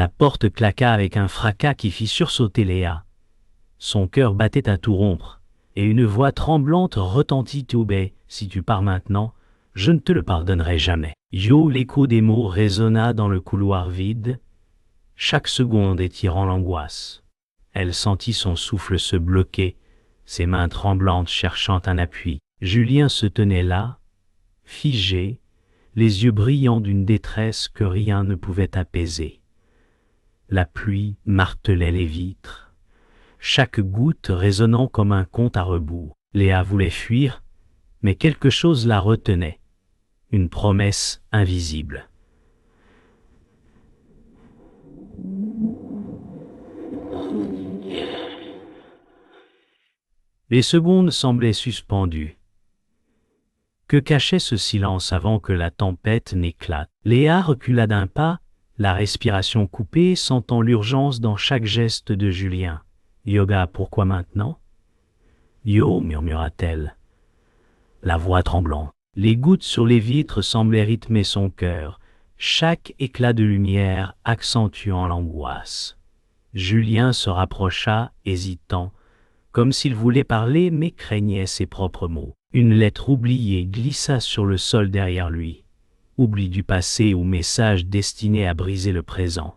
La porte claqua avec un fracas qui fit sursauter Léa. Son cœur battait à tout rompre, et une voix tremblante retentit au bais. « Si tu pars maintenant, je ne te le pardonnerai jamais. » Yo, l'écho des mots résonna dans le couloir vide, chaque seconde étirant l'angoisse. Elle sentit son souffle se bloquer, ses mains tremblantes cherchant un appui. Julien se tenait là, figé, les yeux brillants d'une détresse que rien ne pouvait apaiser. La pluie martelait les vitres, chaque goutte résonnant comme un conte à rebours. Léa voulait fuir, mais quelque chose la retenait, une promesse invisible. Les secondes semblaient suspendues. Que cachait ce silence avant que la tempête n'éclate? Léa recula d'un pas, la respiration coupée, sentant l'urgence dans chaque geste de Julien. « Yoga, pourquoi maintenant ?»« Yo » murmura-t-elle, la voix tremblante. Les gouttes sur les vitres semblaient rythmer son cœur, chaque éclat de lumière accentuant l'angoisse. Julien se rapprocha, hésitant, comme s'il voulait parler mais craignait ses propres mots. Une lettre oubliée glissa sur le sol derrière lui, oubli du passé ou message destiné à briser le présent.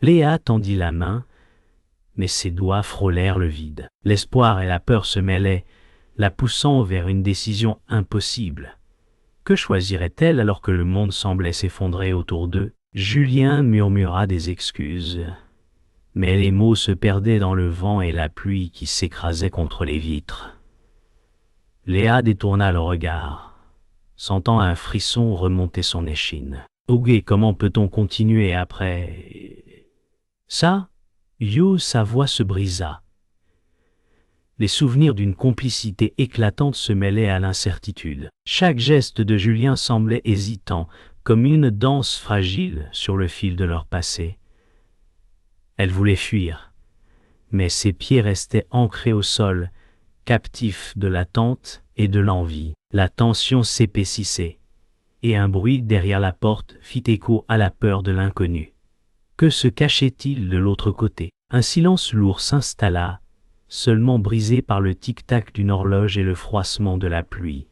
Léa tendit la main, mais ses doigts frôlèrent le vide. L'espoir et la peur se mêlaient, la poussant vers une décision impossible. Que choisirait-elle alors que le monde semblait s'effondrer autour d'eux? Julien murmura des excuses, mais les mots se perdaient dans le vent et la pluie qui s'écrasait contre les vitres. Léa détourna le regard, sentant un frisson remonter son échine. « Ok, comment peut-on continuer après ça ?» Yo, sa voix se brisa. Les souvenirs d'une complicité éclatante se mêlaient à l'incertitude. Chaque geste de Julien semblait hésitant, comme une danse fragile sur le fil de leur passé. Elle voulait fuir, mais ses pieds restaient ancrés au sol, captifs de l'attente et de l'envie. La tension s'épaississait, et un bruit derrière la porte fit écho à la peur de l'inconnu. Que se cachait-il de l'autre côté? Un silence lourd s'installa, seulement brisé par le tic-tac d'une horloge et le froissement de la pluie.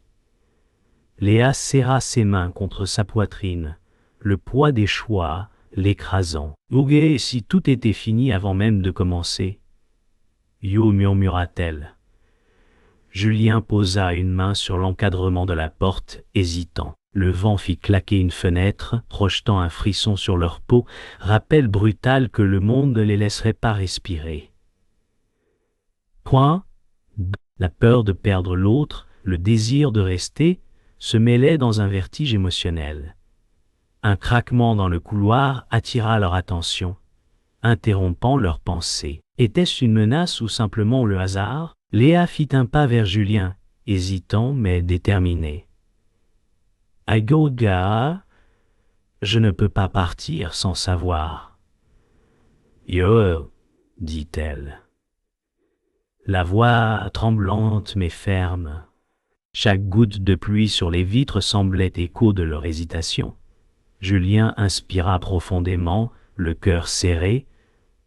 Léa serra ses mains contre sa poitrine, le poids des choix l'écrasant. « Ok, si tout était fini avant même de commencer ?» Yo, murmura-t-elle. Julien posa une main sur l'encadrement de la porte, hésitant. Le vent fit claquer une fenêtre, projetant un frisson sur leur peau, rappel brutal que le monde ne les laisserait pas respirer. Point. La peur de perdre l'autre, le désir de rester, se mêlaient dans un vertige émotionnel. Un craquement dans le couloir attira leur attention, interrompant leurs pensées. Était-ce une menace ou simplement le hasard? Léa fit un pas vers Julien, hésitant mais déterminé. « Agoga, je ne peux pas partir sans savoir. »« Yo, » dit-elle. La voix tremblante mais ferme. Chaque goutte de pluie sur les vitres semblait écho de leur hésitation. Julien inspira profondément, le cœur serré.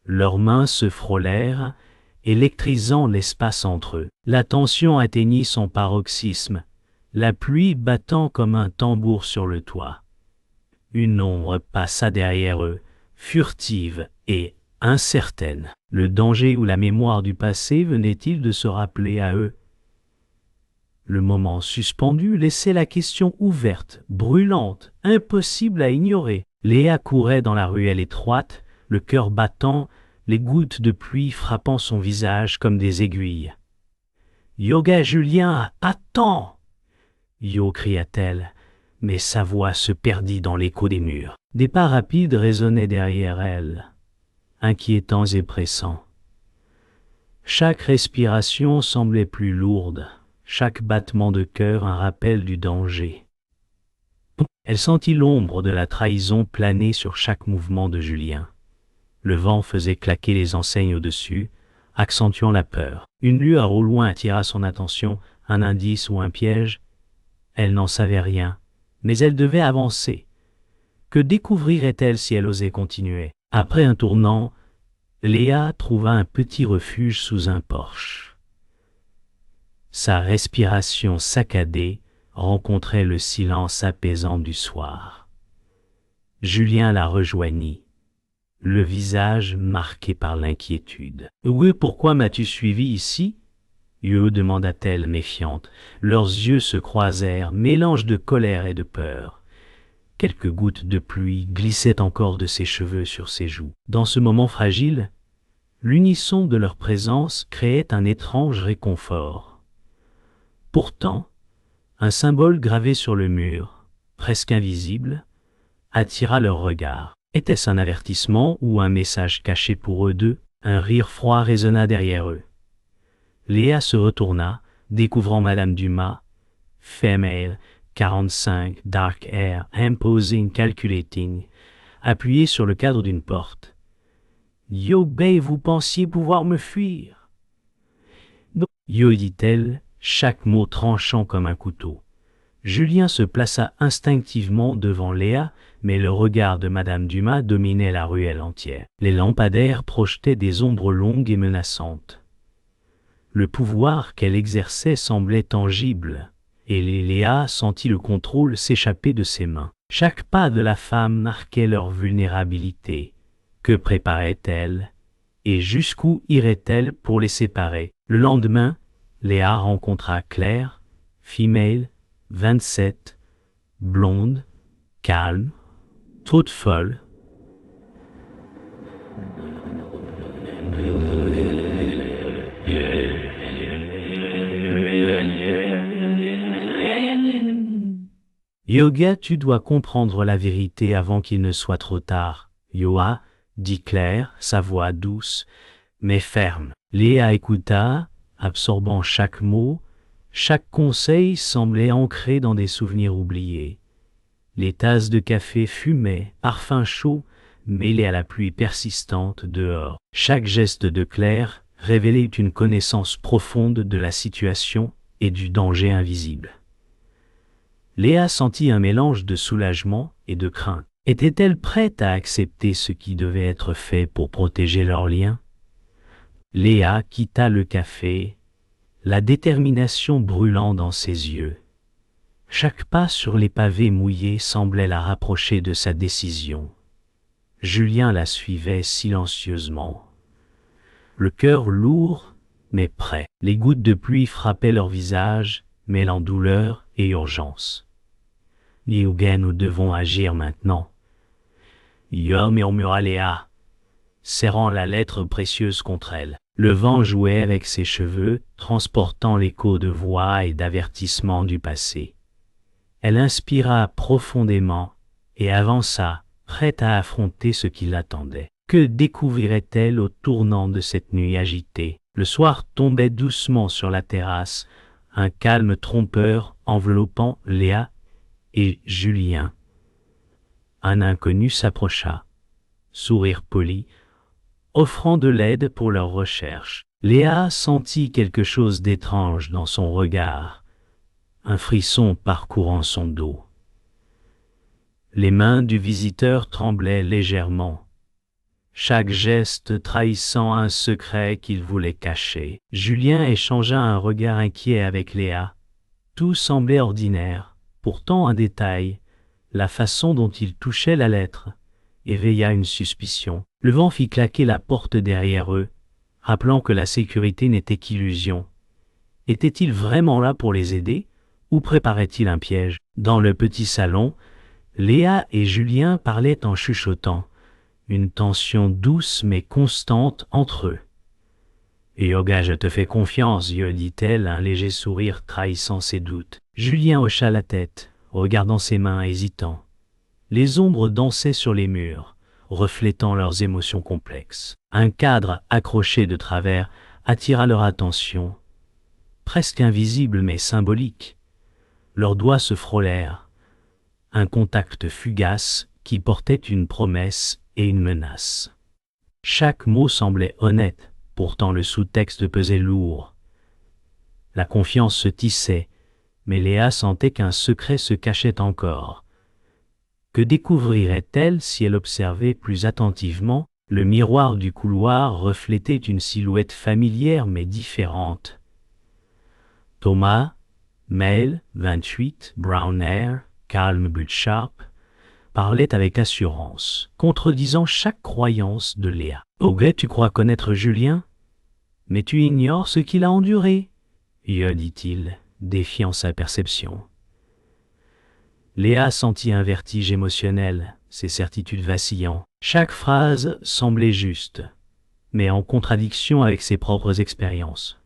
Leurs mains se frôlèrent, électrisant l'espace entre eux. La tension atteignit son paroxysme, la pluie battant comme un tambour sur le toit. Une ombre passa derrière eux, furtive et incertaine. Le danger ou la mémoire du passé venait-il de se rappeler à eux? Le moment suspendu laissait la question ouverte, brûlante, impossible à ignorer. Léa courait dans la ruelle étroite, le cœur battant, les gouttes de pluie frappant son visage comme des aiguilles. « Yoga Julien, attends !» Yo, cria-t-elle, mais sa voix se perdit dans l'écho des murs. Des pas rapides résonnaient derrière elle, inquiétants et pressants. Chaque respiration semblait plus lourde, chaque battement de cœur un rappel du danger. Elle sentit l'ombre de la trahison planer sur chaque mouvement de Julien. Le vent faisait claquer les enseignes au-dessus, accentuant la peur. Une lueur au loin attira son attention, un indice ou un piège. Elle n'en savait rien, mais elle devait avancer. Que découvrirait-elle si elle osait continuer? Après un tournant, Léa trouva un petit refuge sous un porche. Sa respiration saccadée rencontrait le silence apaisant du soir. Julien la rejoignit, le visage marqué par l'inquiétude. « Oui, pourquoi m'as-tu suivi ici ?» demanda-t-elle méfiante. Leurs yeux se croisèrent, mélange de colère et de peur. Quelques gouttes de pluie glissaient encore de ses cheveux sur ses joues. Dans ce moment fragile, l'unisson de leur présence créait un étrange réconfort. Pourtant, un symbole gravé sur le mur, presque invisible, attira leur regard. Était-ce un avertissement ou un message caché pour eux deux? Un rire froid résonna derrière eux. Léa se retourna, découvrant Madame Dumas, femelle, 45, dark hair, imposing, calculating, appuyée sur le cadre d'une porte. « Yo, bae, vous pensiez pouvoir me fuir? » « Non, yo, dit-elle, chaque mot tranchant comme un couteau. Julien se plaça instinctivement devant Léa, mais le regard de Madame Dumas dominait la ruelle entière. Les lampadaires projetaient des ombres longues et menaçantes. Le pouvoir qu'elle exerçait semblait tangible, et Léa sentit le contrôle s'échapper de ses mains. Chaque pas de la femme marquait leur vulnérabilité. Que préparait-elle, et jusqu'où irait-elle pour les séparer? Le lendemain, Léa rencontra Claire, female, 27, blonde, calme, toute folle. Yoga, tu dois comprendre la vérité avant qu'il ne soit trop tard. Yoa, dit Claire, sa voix douce, mais ferme. Léa écouta, absorbant chaque mot. Chaque conseil semblait ancré dans des souvenirs oubliés. Les tasses de café fumaient, parfum chaud, mêlé à la pluie persistante dehors. Chaque geste de Claire révélait une connaissance profonde de la situation et du danger invisible. Léa sentit un mélange de soulagement et de crainte. Était-elle prête à accepter ce qui devait être fait pour protéger leur lien? Léa quitta le café, la détermination brûlant dans ses yeux. Chaque pas sur les pavés mouillés semblait la rapprocher de sa décision. Julien la suivait silencieusement. Le cœur lourd, mais prêt. Les gouttes de pluie frappaient leur visage, mêlant douleur et urgence. « Liuga, nous devons agir maintenant. »« Yo, murmura Léa, serrant la lettre précieuse contre elle. Le vent jouait avec ses cheveux, transportant l'écho de voix et d'avertissements du passé. Elle inspira profondément et avança, prête à affronter ce qui l'attendait. Que découvrirait-elle au tournant de cette nuit agitée? Le soir tombait doucement sur la terrasse, un calme trompeur enveloppant Léa et Julien. Un inconnu s'approcha, sourire poli, offrant de l'aide pour leurs recherches. Léa sentit quelque chose d'étrange dans son regard, un frisson parcourant son dos. Les mains du visiteur tremblaient légèrement, chaque geste trahissant un secret qu'il voulait cacher. Julien échangea un regard inquiet avec Léa. Tout semblait ordinaire, pourtant un détail, la façon dont il touchait la lettre, éveilla une suspicion. Le vent fit claquer la porte derrière eux, rappelant que la sécurité n'était qu'illusion. Était-il vraiment là pour les aider, ou préparait-il un piège? Dans le petit salon, Léa et Julien parlaient en chuchotant, une tension douce mais constante entre eux. « Yoga, je te fais confiance, dit-elle, un léger sourire trahissant ses doutes. Julien hocha la tête, regardant ses mains hésitants. Les ombres dansaient sur les murs, reflétant leurs émotions complexes. Un cadre accroché de travers attira leur attention, presque invisible mais symbolique. Leurs doigts se frôlèrent, un contact fugace qui portait une promesse et une menace. Chaque mot semblait honnête, pourtant le sous-texte pesait lourd. La confiance se tissait, mais Léa sentait qu'un secret se cachait encore. Que découvrirait-elle si elle observait plus attentivement? Le miroir du couloir reflétait une silhouette familière mais différente. Thomas, male, 28, brown hair, calme but sharp, parlait avec assurance, contredisant chaque croyance de Léa. « Au gré, tu crois connaître Julien? Mais tu ignores ce qu'il a enduré, » dit-il, défiant sa perception. Léa sentit un vertige émotionnel, ses certitudes vacillant. Chaque phrase semblait juste, mais en contradiction avec ses propres expériences.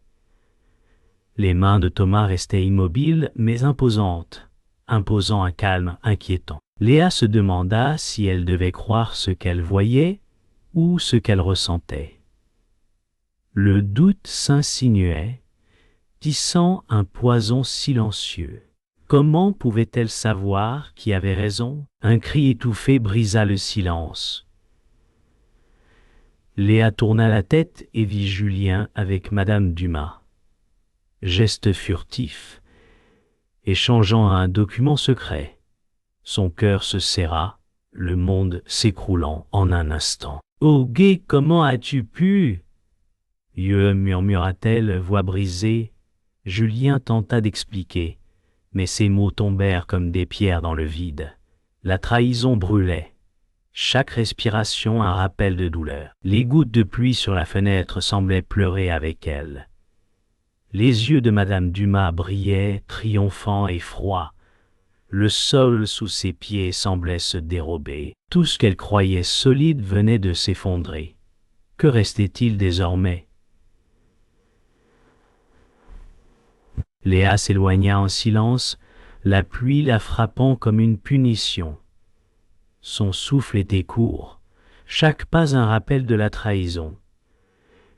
Les mains de Thomas restaient immobiles mais imposantes, imposant un calme inquiétant. Léa se demanda si elle devait croire ce qu'elle voyait ou ce qu'elle ressentait. Le doute s'insinuait, tissant un poison silencieux. Comment pouvait-elle savoir qui avait raison? Un cri étouffé brisa le silence. Léa tourna la tête et vit Julien avec Madame Dumas. Geste furtif, échangeant un document secret. Son cœur se serra, le monde s'écroulant en un instant. « Oh Gué, comment as-tu pu » murmura-t-elle, voix brisée. Julien tenta d'expliquer, mais ses mots tombèrent comme des pierres dans le vide. La trahison brûlait. Chaque respiration un rappel de douleur. Les gouttes de pluie sur la fenêtre semblaient pleurer avec elle. Les yeux de Madame Dumas brillaient, triomphants et froids. Le sol sous ses pieds semblait se dérober. Tout ce qu'elle croyait solide venait de s'effondrer. Que restait-il désormais? Léa s'éloigna en silence, la pluie la frappant comme une punition. Son souffle était court, chaque pas un rappel de la trahison.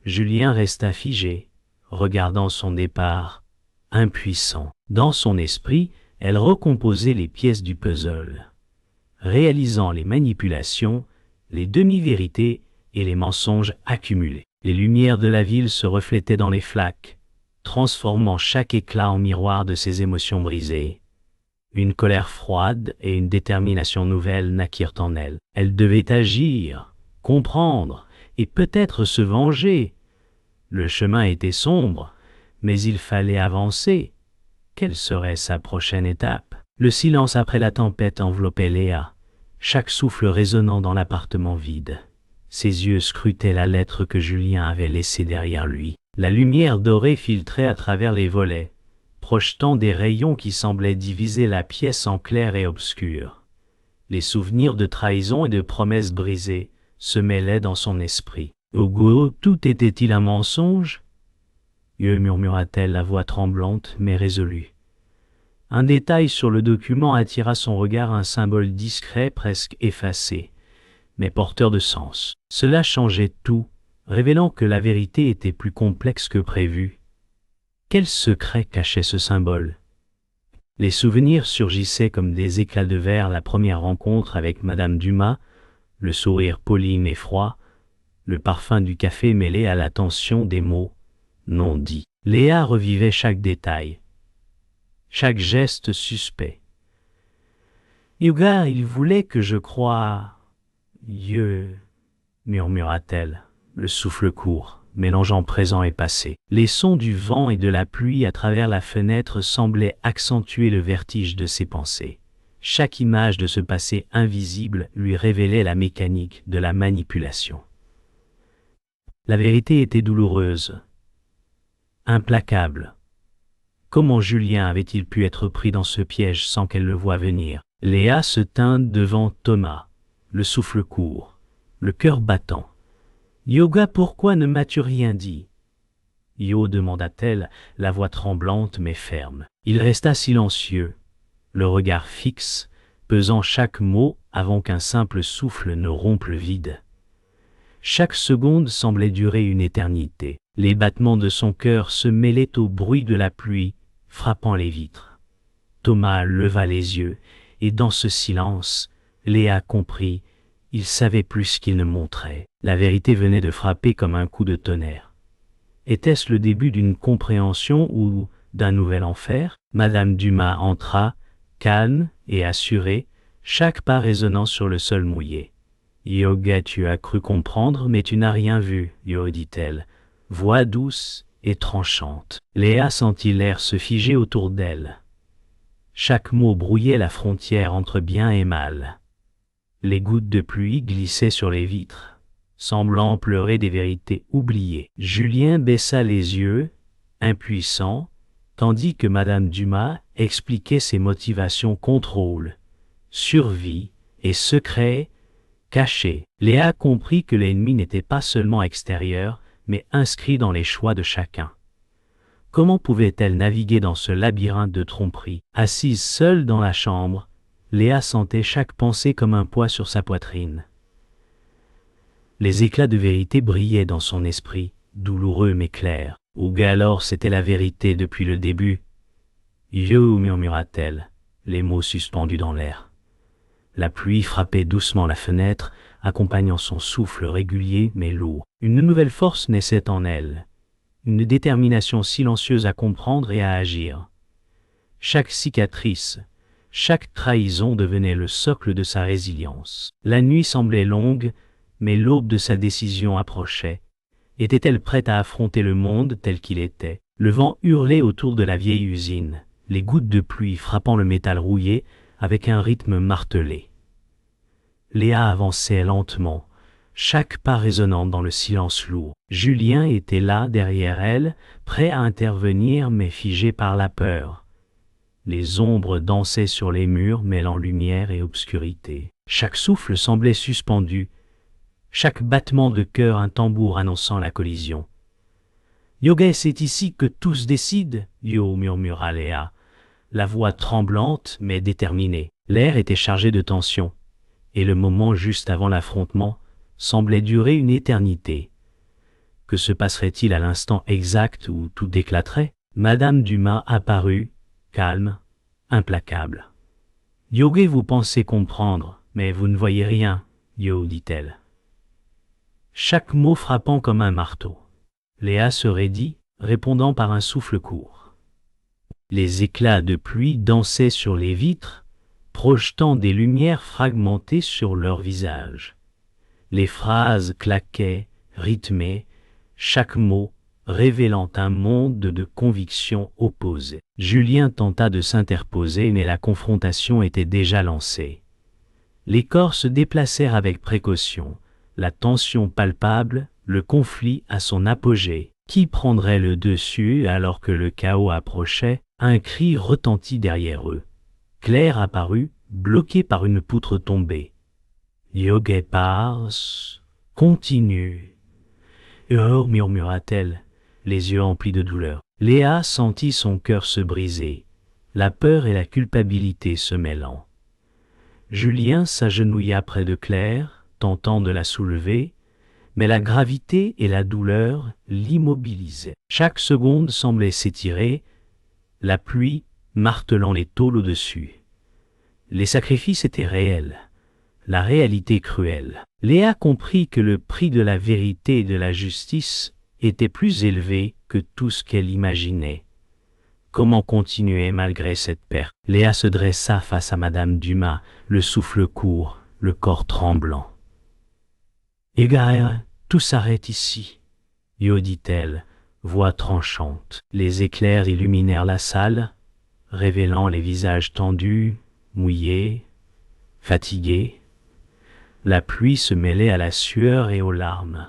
Julien resta figé, regardant son départ, impuissant. Dans son esprit, elle recomposait les pièces du puzzle, réalisant les manipulations, les demi-vérités et les mensonges accumulés. Les lumières de la ville se reflétaient dans les flaques, transformant chaque éclat en miroir de ses émotions brisées. Une colère froide et une détermination nouvelle naquirent en elle. Elle devait agir, comprendre et peut-être se venger. Le chemin était sombre, mais il fallait avancer. Quelle serait sa prochaine étape? Le silence après la tempête enveloppait Léa, chaque souffle résonnant dans l'appartement vide. Ses yeux scrutaient la lettre que Julien avait laissée derrière lui. La lumière dorée filtrait à travers les volets, projetant des rayons qui semblaient diviser la pièce en clair et obscur. Les souvenirs de trahison et de promesses brisées se mêlaient dans son esprit. « Hugo, tout était-il un mensonge ?» murmura-t-elle, la voix tremblante mais résolue. Un détail sur le document attira son regard, un symbole discret, presque effacé, mais porteur de sens. Cela changeait tout, révélant que la vérité était plus complexe que prévu. Quel secret cachait ce symbole? Les souvenirs surgissaient comme des éclats de verre, la première rencontre avec Madame Dumas, le sourire poli mais froid, le parfum du café mêlé à la tension des mots non dits. Léa revivait chaque détail, chaque geste suspect. « Hugo, il voulait que je croie... » murmura-t-elle, le souffle court, mélangeant présent et passé. Les sons du vent et de la pluie à travers la fenêtre semblaient accentuer le vertige de ses pensées. Chaque image de ce passé invisible lui révélait la mécanique de la manipulation. La vérité était douloureuse, implacable. Comment Julien avait-il pu être pris dans ce piège sans qu'elle le voie venir? Léa se tint devant Thomas, le souffle court, le cœur battant. « Yoga, pourquoi ne m'as-tu rien dit ?» Yo, demanda-t-elle, la voix tremblante mais ferme. Il resta silencieux, le regard fixe, pesant chaque mot avant qu'un simple souffle ne rompe le vide. Chaque seconde semblait durer une éternité. Les battements de son cœur se mêlaient au bruit de la pluie, frappant les vitres. Thomas leva les yeux, et dans ce silence, Léa comprit, il savait plus qu'il ne montrait. La vérité venait de frapper comme un coup de tonnerre. Était-ce le début d'une compréhension ou d'un nouvel enfer? Madame Dumas entra, calme et assurée, chaque pas résonnant sur le sol mouillé. « Yoga, tu as cru comprendre, mais tu n'as rien vu, Yo, dit-elle, voix douce et tranchante. Léa sentit l'air se figer autour d'elle. Chaque mot brouillait la frontière entre bien et mal. Les gouttes de pluie glissaient sur les vitres, semblant pleurer des vérités oubliées. Julien baissa les yeux, impuissant, tandis que Madame Dumas expliquait ses motivations contrôle, survie et secret cachés. Léa comprit que l'ennemi n'était pas seulement extérieur, mais inscrit dans les choix de chacun. Comment pouvait-elle naviguer dans ce labyrinthe de tromperies? Assise seule dans la chambre, Léa sentait chaque pensée comme un poids sur sa poitrine. Les éclats de vérité brillaient dans son esprit, douloureux mais clairs. Ou alors c'était la vérité depuis le début. « Yo » murmura-t-elle, les mots suspendus dans l'air. La pluie frappait doucement la fenêtre, accompagnant son souffle régulier mais lourd. Une nouvelle force naissait en elle, une détermination silencieuse à comprendre et à agir. Chaque cicatrice, chaque trahison devenait le socle de sa résilience. La nuit semblait longue, mais l'aube de sa décision approchait. Était-elle prête à affronter le monde tel qu'il était? Le vent hurlait autour de la vieille usine, les gouttes de pluie frappant le métal rouillé avec un rythme martelé. Léa avançait lentement, chaque pas résonnant dans le silence lourd. Julien était là, derrière elle, prêt à intervenir mais figé par la peur. Les ombres dansaient sur les murs, mêlant lumière et obscurité. Chaque souffle semblait suspendu, chaque battement de cœur un tambour annonçant la collision. « Yoga, c'est ici que tout se décide, Yo » murmura Léa, la voix tremblante mais déterminée. L'air était chargé de tension, et le moment juste avant l'affrontement semblait durer une éternité. Que se passerait-il à l'instant exact où tout éclaterait? Madame Dumas apparut, calme, implacable. « Yoga, vous pensez comprendre, mais vous ne voyez rien, Yo » dit-elle. Chaque mot frappant comme un marteau. Léa se raidit, répondant par un souffle court. Les éclats de pluie dansaient sur les vitres, projetant des lumières fragmentées sur leurs visages. Les phrases claquaient, rythmées, chaque mot révélant un monde de convictions opposées. Julien tenta de s'interposer, mais la confrontation était déjà lancée. Les corps se déplacèrent avec précaution, la tension palpable, le conflit à son apogée. Qui prendrait le dessus alors que le chaos approchait? Un cri retentit derrière eux. Claire apparut, bloquée par une poutre tombée. « Yoga passe, continue. »« Oh » murmura-t-elle, les yeux emplis de douleur. Léa sentit son cœur se briser, la peur et la culpabilité se mêlant. Julien s'agenouilla près de Claire, tentant de la soulever, mais la gravité et la douleur l'immobilisaient. Chaque seconde semblait s'étirer, la pluie martelant les tôles au-dessus. Les sacrifices étaient réels, la réalité cruelle. Léa comprit que le prix de la vérité et de la justice était plus élevé que tout ce qu'elle imaginait. Comment continuer malgré cette perte? Léa se dressa face à Madame Dumas, le souffle court, le corps tremblant. « Égare, tout s'arrête ici, Yo » dit-elle, voix tranchante. Les éclairs illuminèrent la salle, révélant les visages tendus, mouillés, fatigués. La pluie se mêlait à la sueur et aux larmes,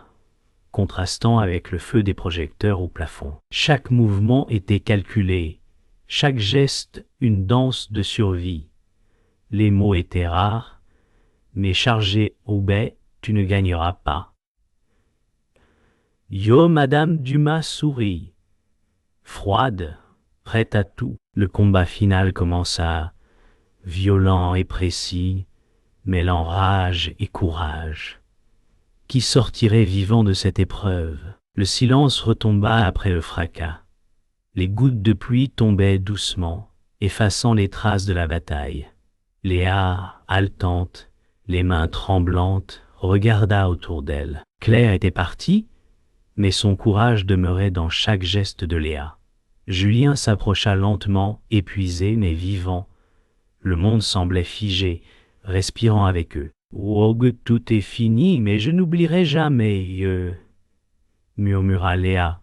contrastant avec le feu des projecteurs au plafond. Chaque mouvement était calculé, chaque geste une danse de survie. Les mots étaient rares, mais chargés au bai, tu ne gagneras pas. Yo, Madame Dumas sourit. Froide, prête à tout. Le combat final commença, violent et précis, mêlant rage et courage. Qui sortirait vivant de cette épreuve? Le silence retomba après le fracas. Les gouttes de pluie tombaient doucement, effaçant les traces de la bataille. Léa, haletante, les mains tremblantes, regarda autour d'elle. Claire était partie, mais son courage demeurait dans chaque geste de Léa. Julien s'approcha lentement, épuisé mais vivant. Le monde semblait figé, respirant avec eux. « Wogue, tout est fini, mais je n'oublierai jamais, murmura Léa,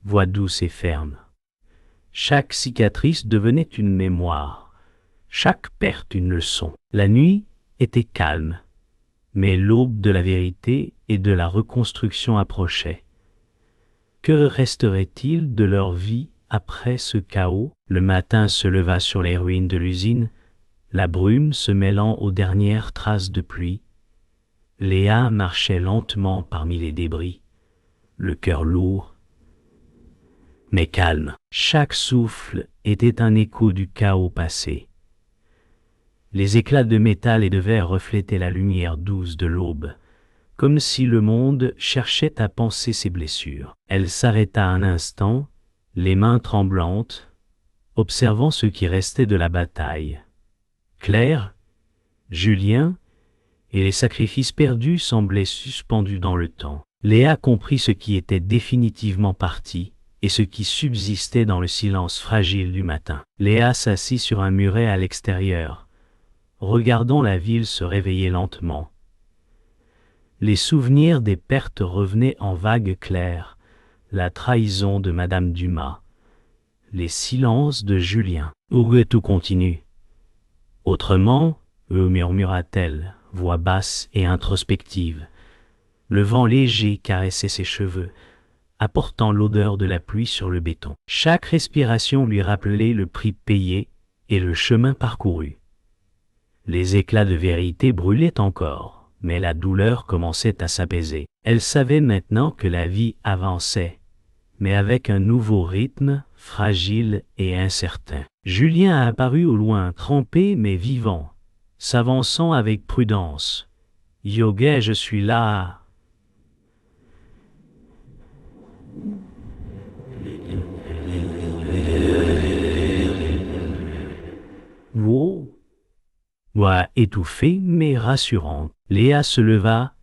voix douce et ferme. Chaque cicatrice devenait une mémoire, chaque perte une leçon. La nuit était calme, mais l'aube de la vérité et de la reconstruction approchait. Que resterait-il de leur vie après ce chaos? Le matin se leva sur les ruines de l'usine, la brume se mêlant aux dernières traces de pluie. Léa marchait lentement parmi les débris, le cœur lourd, mais calme. Chaque souffle était un écho du chaos passé. Les éclats de métal et de verre reflétaient la lumière douce de l'aube, comme si le monde cherchait à panser ses blessures. Elle s'arrêta un instant, les mains tremblantes, observant ce qui restait de la bataille. Claire, Julien et les sacrifices perdus semblaient suspendus dans le temps. Léa comprit ce qui était définitivement parti et ce qui subsistait dans le silence fragile du matin. Léa s'assit sur un muret à l'extérieur, regardant la ville se réveiller lentement. Les souvenirs des pertes revenaient en vagues claires, la trahison de Madame Dumas, les silences de Julien. Où tout continue. Autrement, murmura-t-elle, voix basse et introspective. Le vent léger caressait ses cheveux, apportant l'odeur de la pluie sur le béton. Chaque respiration lui rappelait le prix payé et le chemin parcouru. Les éclats de vérité brûlaient encore, mais la douleur commençait à s'apaiser. Elle savait maintenant que la vie avançait, mais avec un nouveau rythme, fragile et incertain. Julien a apparu au loin, trempé mais vivant, s'avançant avec prudence. « Yoga, je suis là. » Voix étouffée mais rassurante. Léa se leva,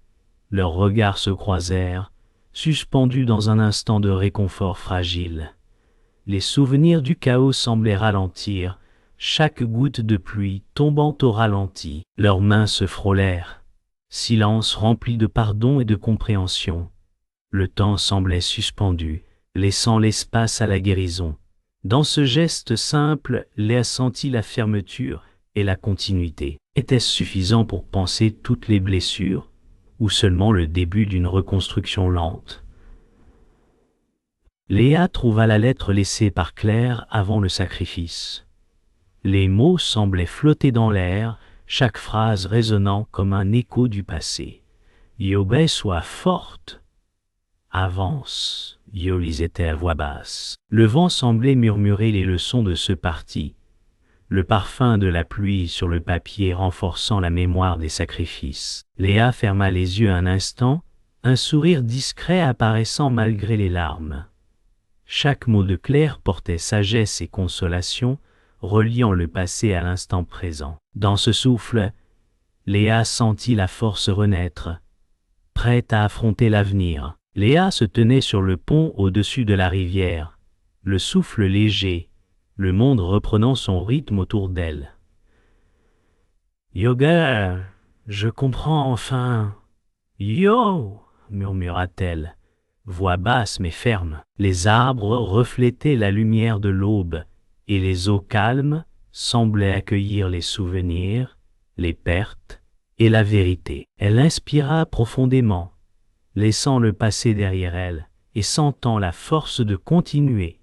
leurs regards se croisèrent, suspendus dans un instant de réconfort fragile. Les souvenirs du chaos semblaient ralentir, chaque goutte de pluie tombant au ralenti. Leurs mains se frôlèrent, silence rempli de pardon et de compréhension. Le temps semblait suspendu, laissant l'espace à la guérison. Dans ce geste simple, Léa sentit la fermeture et la continuité. Était-ce suffisant pour panser toutes les blessures, ou seulement le début d'une reconstruction lente? Léa trouva la lettre laissée par Claire avant le sacrifice. Les mots semblaient flotter dans l'air, chaque phrase résonnant comme un écho du passé. « Yobe, sois forte. Avance. » Yo lisait à voix basse. Le vent semblait murmurer les leçons de ce parti, le parfum de la pluie sur le papier renforçant la mémoire des sacrifices. Léa ferma les yeux un instant, un sourire discret apparaissant malgré les larmes. Chaque mot de Claire portait sagesse et consolation, reliant le passé à l'instant présent. Dans ce souffle, Léa sentit la force renaître, prête à affronter l'avenir. Léa se tenait sur le pont au-dessus de la rivière, le souffle léger, le monde reprenant son rythme autour d'elle. « Yoga, je comprends enfin. »« Yo !» murmura-t-elle, voix basse mais ferme. Les arbres reflétaient la lumière de l'aube, et les eaux calmes semblaient accueillir les souvenirs, les pertes et la vérité. Elle inspira profondément, laissant le passé derrière elle et sentant la force de continuer.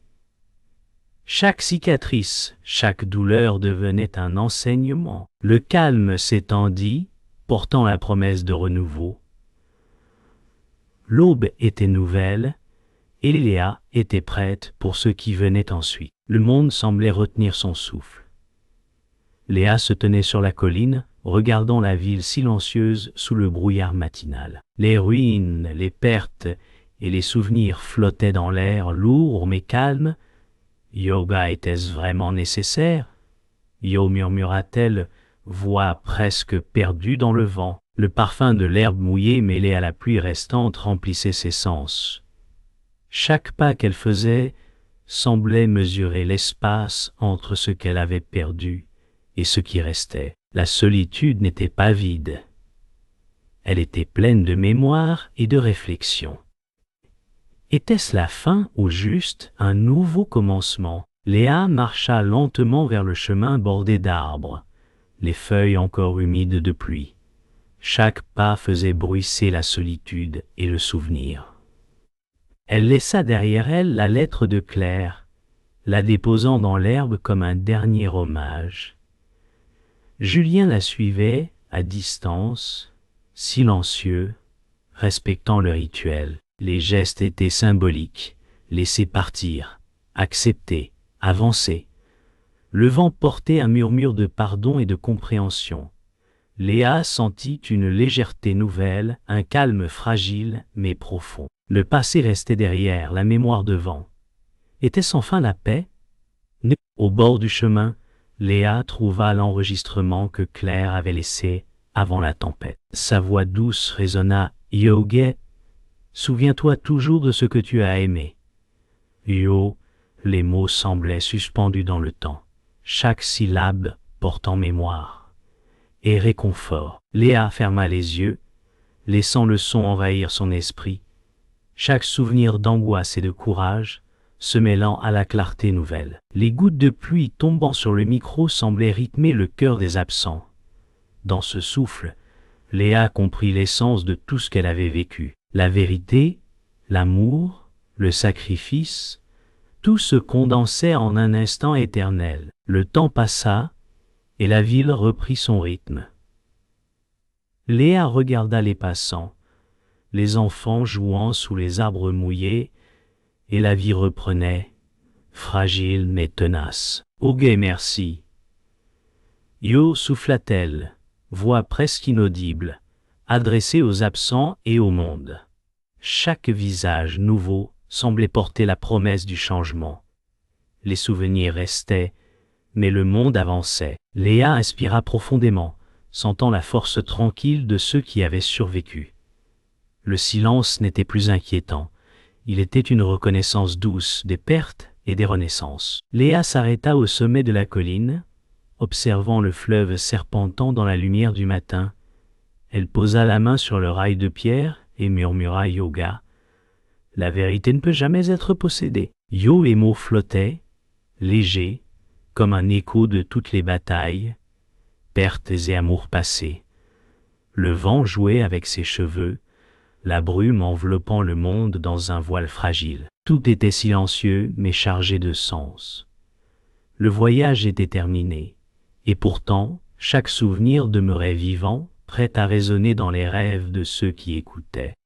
Chaque cicatrice, chaque douleur devenait un enseignement. Le calme s'étendit, portant la promesse de renouveau. L'aube était nouvelle, et Léa était prête pour ce qui venait ensuite. Le monde semblait retenir son souffle. Léa se tenait sur la colline, regardant la ville silencieuse sous le brouillard matinal. Les ruines, les pertes et les souvenirs flottaient dans l'air lourd mais calme. Yoga était-ce vraiment nécessaire? Yo, murmura-t-elle, voix presque perdue dans le vent. Le parfum de l'herbe mouillée mêlé à la pluie restante remplissait ses sens. Chaque pas qu'elle faisait semblait mesurer l'espace entre ce qu'elle avait perdu et ce qui restait. La solitude n'était pas vide. Elle était pleine de mémoire et de réflexion. Était-ce la fin ou juste un nouveau commencement? Léa marcha lentement vers le chemin bordé d'arbres, les feuilles encore humides de pluie. Chaque pas faisait bruisser la solitude et le souvenir. Elle laissa derrière elle la lettre de Claire, la déposant dans l'herbe comme un dernier hommage. Julien la suivait, à distance, silencieux, respectant le rituel. Les gestes étaient symboliques, laisser partir, accepter, avancer. Le vent portait un murmure de pardon et de compréhension. Léa sentit une légèreté nouvelle, un calme fragile mais profond. Le passé restait derrière, la mémoire devant. Était-ce enfin la paix? Au bord du chemin, Léa trouva l'enregistrement que Claire avait laissé avant la tempête. Sa voix douce résonna « Yoge, souviens-toi toujours de ce que tu as aimé. » Yo, les mots semblaient suspendus dans le temps, chaque syllabe portant mémoire et réconfort. Léa ferma les yeux, laissant le son envahir son esprit, chaque souvenir d'angoisse et de courage se mêlant à la clarté nouvelle. Les gouttes de pluie tombant sur le micro semblaient rythmer le cœur des absents. Dans ce souffle, Léa comprit l'essence de tout ce qu'elle avait vécu. La vérité, l'amour, le sacrifice, tout se condensait en un instant éternel. Le temps passa, et la ville reprit son rythme. Léa regarda les passants, les enfants jouant sous les arbres mouillés, et la vie reprenait, fragile mais tenace. « Ok, merci. » Yo, souffla-t-elle, voix presque inaudible, adressée aux absents et au monde. Chaque visage nouveau semblait porter la promesse du changement. Les souvenirs restaient, mais le monde avançait. Léa inspira profondément, sentant la force tranquille de ceux qui avaient survécu. Le silence n'était plus inquiétant. Il était une reconnaissance douce des pertes et des renaissances. Léa s'arrêta au sommet de la colline, observant le fleuve serpentant dans la lumière du matin. Elle posa la main sur le rail de pierre et murmura « Yoga ». La vérité ne peut jamais être possédée. Yo et mots flottaient, légers, comme un écho de toutes les batailles, pertes et amours passés. Le vent jouait avec ses cheveux, la brume enveloppant le monde dans un voile fragile. Tout était silencieux mais chargé de sens. Le voyage était terminé, et pourtant, chaque souvenir demeurait vivant, prêt à résonner dans les rêves de ceux qui écoutaient.